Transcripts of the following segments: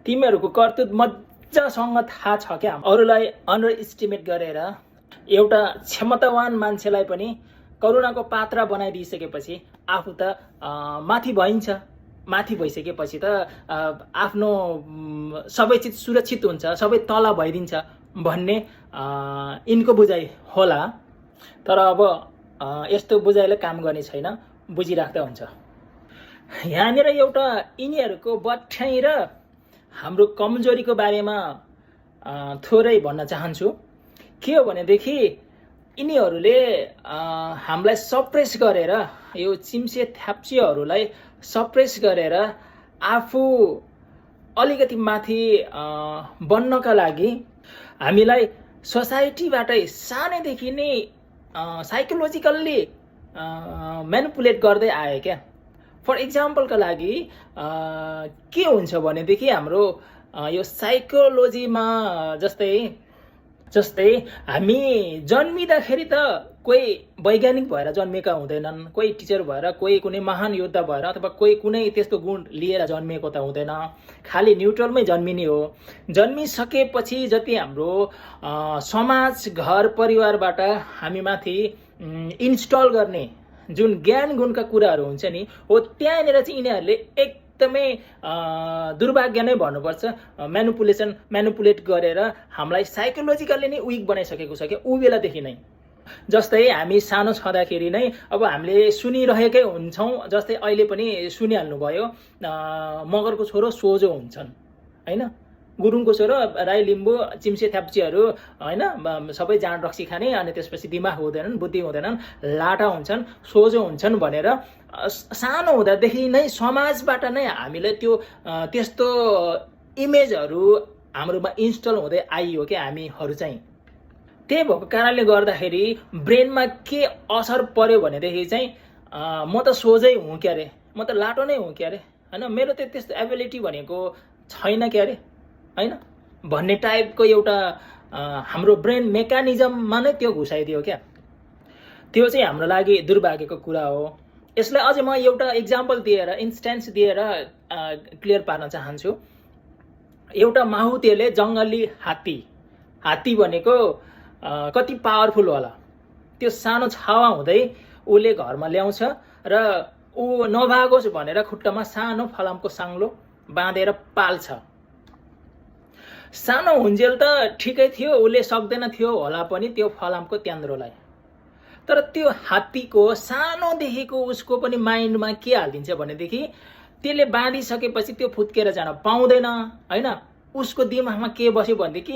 तिमीहरूको कर्तुत मजासँग थाहा छ क्या। अरूलाई अन्डर एस्टिमेट गरेर एउटा क्षमतावान मान्छेलाई पनि करुणाको पात्र बनाइदिइसकेपछि आफू त माथि भइन्छ। माथि भइसकेपछि त आफ्नो सबै चिज सुरक्षित हुन्छ, सबै तल भइदिन्छ भन्ने यिनको बुझाइ होला। तर अब यस्तो बुझाइले काम गर्ने छैन, बुझिराख्दा हुन्छ। यहाँनिर एउटा यिनीहरूको बठ्याइ र हाम्रो कमजोरीको बारेमा थोरै भन्न चाहन्छु। के हो भनेदेखि यिनीहरूले हामीलाई सप्रेस गरेर, यो चिम्से थ्याप्चेहरूलाई सप्रेस गरेर आफू अलिकति माथि बन्नका लागि हामीलाई सोसाइटीबाटै सानैदेखि नै साइकोलोजिकल्ली म्यानिपुलेट गर्दै आए क्या। फर इक्जाम्पलका लागि के हुन्छ भनेदेखि हाम्रो यो साइकोलोजीमा जस्तै हामी जन्मिँदाखेरि त कोही वैज्ञानिक भएर जन्मेका हुँदैनन्, कोही टिचर भएर, कोही कुनै महान योद्धा भएर, अथवा कोही कुनै त्यस्तो गुण लिएर जन्मिएको त हुँदैन, खालि न्युट्रलमै जन्मिने हो। जन्मिसकेपछि जति हाम्रो समाज, घर, परिवारबाट हामीमाथि इन्स्टल गर्ने जुन ज्ञान गुणका कुराहरू हुन्छ नि, हो त्यहाँनिर चाहिँ यिनीहरूले एकदमै दुर्भाग्य नै भन्नुपर्छ, म्यानिपुलेट गरेर हामीलाई साइकोलोजिकल्ली नै विक बनाइसकेको छ क्या ऊ बेलादेखि नै। जस्तै हामी सानो छँदाखेरि नै अब हामीले सुनिरहेकै हुन्छौँ। जस्तै अहिले पनि सुनिहाल्नुभयो, मगरको छोरो सोझो हुन्छन् होइन, गुरुङको छोरो राई लिम्बू चिम्से थ्याप्चेहरू होइन, सबै जाँड रक्सी खाने, अनि त्यसपछि दिमाग हुँदैनन्, बुद्धि हुँदैनन्, लाटा हुन्छन्, सोझो हुन्छन् भनेर सानो हुँदादेखि नै समाजबाट नै हामीले त्यस्तो इमेजहरू हाम्रोमा इन्स्टल हुँदै आइयो क्या हामीहरू चाहिँ। त्यही भएको कारणले गर्दाखेरि ब्रेनमा के असर पर्यो भनेदेखि चाहिँ म त सोझै हुँ क्या अरे, म त लाटो नै हुँ क्या अरे होइन, मेरो त त्यस्तो एबिलिटी भनेको छैन क्या अरे होइन भन्ने टाइपको एउटा हाम्रो ब्रेन मेकानिजममा नै त्यो घुसाइदियो क्या। त्यो चाहिँ हाम्रो लागि दुर्भाग्यको कुरा हो। यसलाई अझै म एउटा इक्जाम्पल दिएर, इन्स्टेन्स दिएर क्लियर पार्न चाहन्छु। एउटा माहुतेले जङ्गली हात्ती भनेको कति पावरफुल होला। त्यो सानो छावा हुँदै उसले घरमा ल्याउँछ र ऊ नभागोस् भनेर खुट्टामा सानो फलामको साङ्लो बाँधेर पाल्छ। सानो हुन्जेल त ठिकै थियो, उसले सक्दैन थियो होला पनि त्यो फलामको त्यान्द्रोलाई। तर त्यो हात्तीको सानोदेखिको उसको पनि माइन्डमा के हालिदिन्छ भनेदेखि त्यसले बाँधिसकेपछि त्यो फुत्केर जान पाउँदैन होइन। उसको दिमागमा के बस्यो भनेदेखि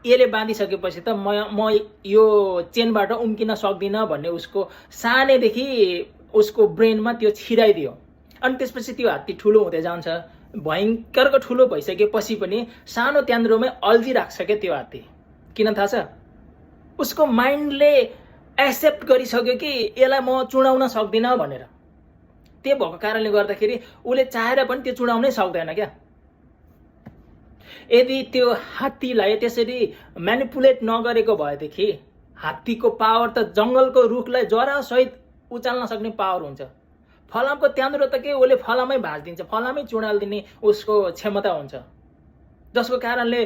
यसले बाँधिसकेपछि त म यो चेनबाट उम्किन सक्दिनँ भन्ने उसको सानैदेखि उसको ब्रेनमा त्यो छिराइदियो। अनि त्यसपछि त्यो हात्ती ठुलो हुँदै जान्छ, भयङ्करको ठुलो भइसकेपछि पनि सानो त्यान्द्रोमै अल्झिराख्छ क्या त्यो हात्ती। किन थाहा छ? उसको माइन्डले एक्सेप्ट गरिसक्यो कि यसलाई म चुडाउन सक्दिनँ भनेर। त्यो भएको कारणले गर्दाखेरि उसले चाहेर पनि त्यो चुडाउनै सक्दैन क्या। यदि त्यो हात्तीलाई त्यसरी म्यानिपुलेट नगरेको भएदेखि हात्तीको पावर त जङ्गलको रुखलाई जरासहित उचाल्न सक्ने पावर हुन्छ। फलामको त्यान्द्रो त के, उसले फलामै भाँचिदिन्छ, फलामै चुडालिदिने उसको क्षमता हुन्छ। जसको कारणले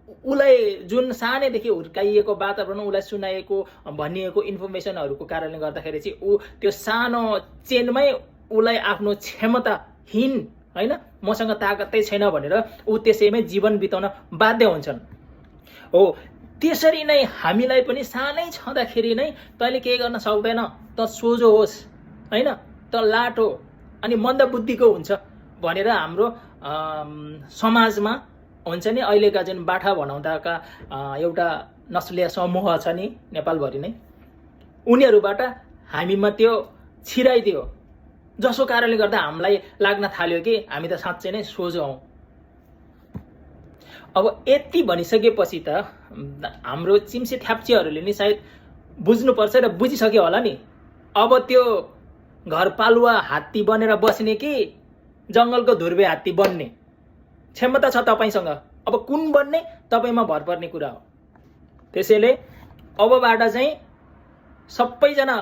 उसलाई जुन सानैदेखि हुर्काइएको वातावरण, उसलाई सुनाइएको भनिएको इन्फर्मेसनहरूको कारणले गर्दाखेरि चाहिँ ऊ त्यो सानो चेनमै उसलाई आफ्नो क्षमताहीन होइन, मसँग ताकतै छैन भनेर ऊ त्यसैमै जीवन बिताउन बाध्य हुन्छन्। हो त्यसरी नै हामीलाई पनि सानै छँदाखेरि नै तैँले केही गर्न सक्दैन, त सोझो होस् होइन, त लाटो अनि मन्दबुद्धिको हुन्छ भनेर हाम्रो समाजमा हुन्छ नि, अहिलेका जुन बाठा भनाउँदाका एउटा नस्लीय समूह छ नि नेपालभरि नै, उनीहरूबाट हामीमा त्यो छिराइदियो। जसको कारणले गर्दा हामीलाई लाग्न थाल्यो कि हामी त साँच्चै नै सोझो हौँ। अब यति भनिसकेपछि त हाम्रो चिम्से थ्याप्चेहरूले नि सायद बुझ्नुपर्छ र बुझिसक्यो होला नि। अब त्यो घरपालुवा हात्ती बनेर बस्ने कि जङ्गलको धुर्बे हात्ती बन्ने क्षमता छ तपाईँसँग। अब कुन बन्ने तपाईँमा भर पर्ने कुरा हो। त्यसैले अबबाट चाहिँ सबैजना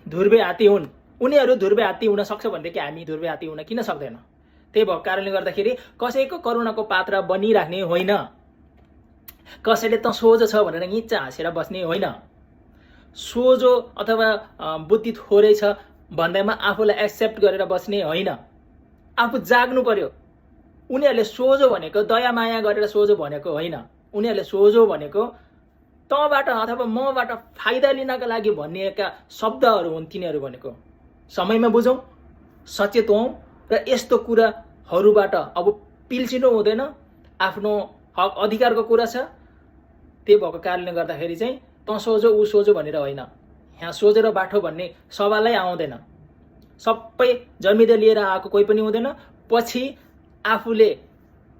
धुर्बे हात्ती हुन्। उनीहरू धुर्बे हात्ती हुन सक्छ भनेदेखि हामी धुर्बे हात्ती हुन किन सक्दैन? त्यही भएको कारणले गर्दाखेरि कसैको करुणाको पात्र बनिराख्ने होइन, कसैले त सोझो छ भनेर निच्चा हाँसेर बस्ने होइन, सोझो अथवा बुद्धि थोरै छ भन्दैमा आफूलाई एक्सेप्ट गरेर बस्ने होइन। आफू जाग्नु पर्यो। उनीहरूले सोझो भनेको दया माया गरेर सोझो भनेको होइन, उनीहरूले सोझो भनेको तँबाट अथवा मबाट फाइदा लिनका लागि भनिएका शब्दहरू हुन् तिनीहरू भनेको। समयमा बुझौँ, सचेत हौँ र यस्तो कुराहरूबाट अब पिल्सिनु हुँदैन। आफ्नो हक अधिकारको कुरा छ, त्यही भएको कारणले गर्दाखेरि चाहिँ तँ सोझो ऊ सोझो भनेर होइन, यहाँ सोझो र बाठो भन्ने सवालै आउँदैन। सबै जन्मिँदै लिएर आएको कोही पनि हुँदैन। पछि आफूले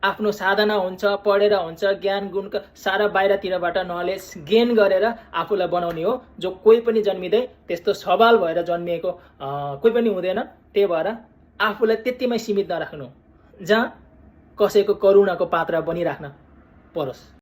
आफ्नो साधना हुन्छ, पढेर हुन्छ, ज्ञान गुणका सारा बाहिरतिरबाट नलेज गेन गरेर आफूलाई बनाउने हो। जो कोही पनि जन्मिँदै त्यस्तो सवाल भएर जन्मिएको कोही पनि हुँदैन। त्यही भएर आफूलाई त्यतिमै सीमित नराख्नु जहाँ कसैको करुणाको पात्र बनिराख्न परोस्।